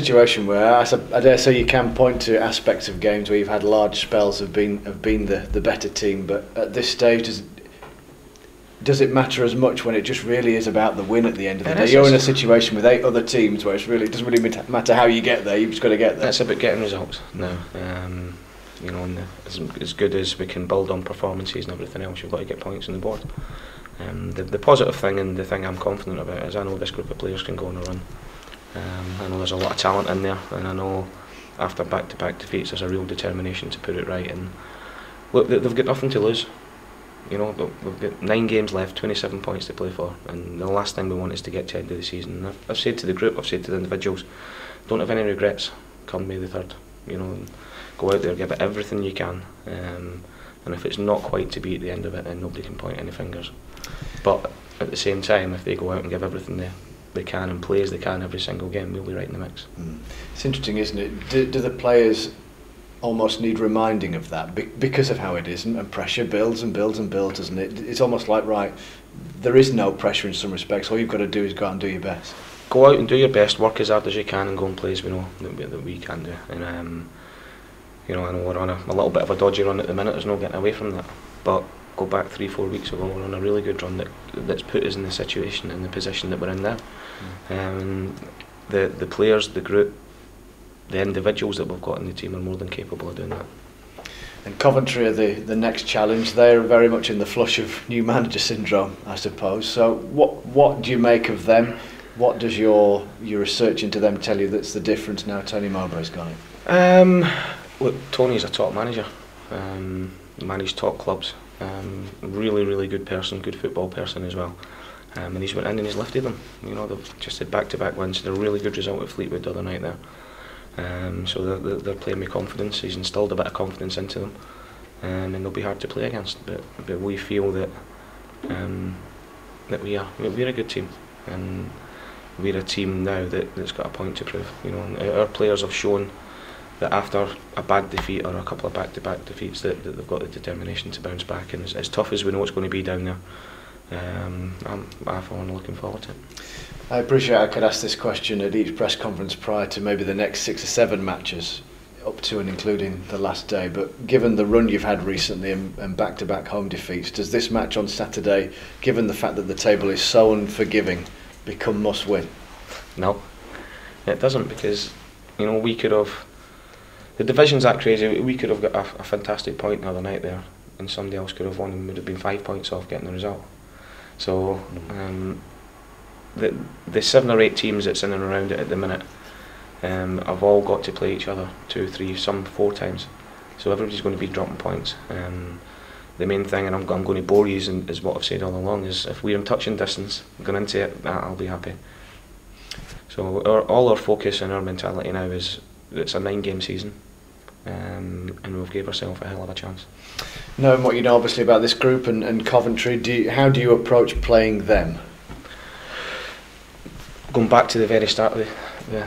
situation where I dare say you can point to aspects of games where you've had large spells of being the better team, but at this stage, does it matter as much when it just really is about the win at the end of the day? You're in a situation with 8 other teams where it doesn't really matter how you get there, you've just got to get there. It's about getting results now. You know, and as good as we can build on performances and everything else, you've got to get points on the board. The positive thing, and the thing I'm confident about, is I know this group of players can go on a run. I know there's a lot of talent in there, and I know after back-to-back defeats there's a real determination to put it right. And look, they've got nothing to lose. You know, we've got 9 games left, 27 points to play for, and the last thing we want is to get to the end of the season. And I've said to the group, I've said to the individuals, don't have any regrets come May the 3rd. You know, go out there, give it everything you can, and if it's not quite to be at the end of it, then nobody can point any fingers. But at the same time, if they go out and give everything they can and play as they can every single game, we'll be right in the mix. It's interesting, isn't it? Do the players almost need reminding of that because of how it is, and pressure builds and builds and builds, doesn't it? It's almost like, right, there is no pressure in some respects. All you've got to do is go out and do your best. Go out and do your best, work as hard as you can, and go and play as we know that we can do. And you know, I know we're on a little bit of a dodgy run at the minute. There's no getting away from that. But go back 3-4 weeks ago, we're on a really good run that's put us in the situation, in the position that we're in now. The players, the group, the individuals that we've got in the team are more than capable of doing that. And Coventry are the next challenge. They're very much in the flush of new manager syndrome, I suppose. So what do you make of them? What does your research into them tell you that's the difference now Tony Mowbray's gone in? Look, Tony's a top manager. Managed top clubs. Really good person, good football person as well. And he's went in and he's lifted them. You know, they've just had back-to-back wins. They're a really good result at Fleetwood the other night there. So they're playing with confidence. He's instilled a bit of confidence into them, and they'll be hard to play against. But we feel that we're a good team, and we're a team now that's got a point to prove. You know, and our players have shown that after a bad defeat or a couple of back-to-back defeats, that they've got the determination to bounce back. And as tough as we know it's going to be down there, I'm for one looking forward to it. I appreciate I could ask this question at each press conference prior to maybe the next 6 or 7 matches, up to and including the last day, but given the run you've had recently and back-to-back home defeats, does this match on Saturday, given the fact that the table is so unforgiving, become must-win? No, it doesn't, because you know, we could have, the division's that crazy, we could have got a fantastic point the other night there, and somebody else could have won and would have been 5 points off getting the result. So the 7 or 8 teams that's in and around it at the minute have all got to play each other 2, 3, some 4 times. So everybody's going to be dropping points. The main thing, and I'm going to bore you, is what I've said all along, is if we're in touching distance going into it, I'll be happy. So all our focus and our mentality now is it's a 9-game season, and we've gave ourselves a hell of a chance. Knowing what you know obviously about this group and Coventry, how do you approach playing them? Going back to the very start of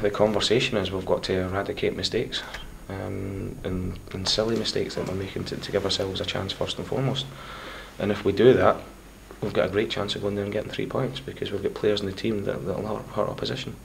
the conversation, is we've got to eradicate mistakes and silly mistakes that we're making to give ourselves a chance first and foremost. And if we do that, we've got a great chance of going there and getting 3 points, because we've got players in the team that'll hurt opposition.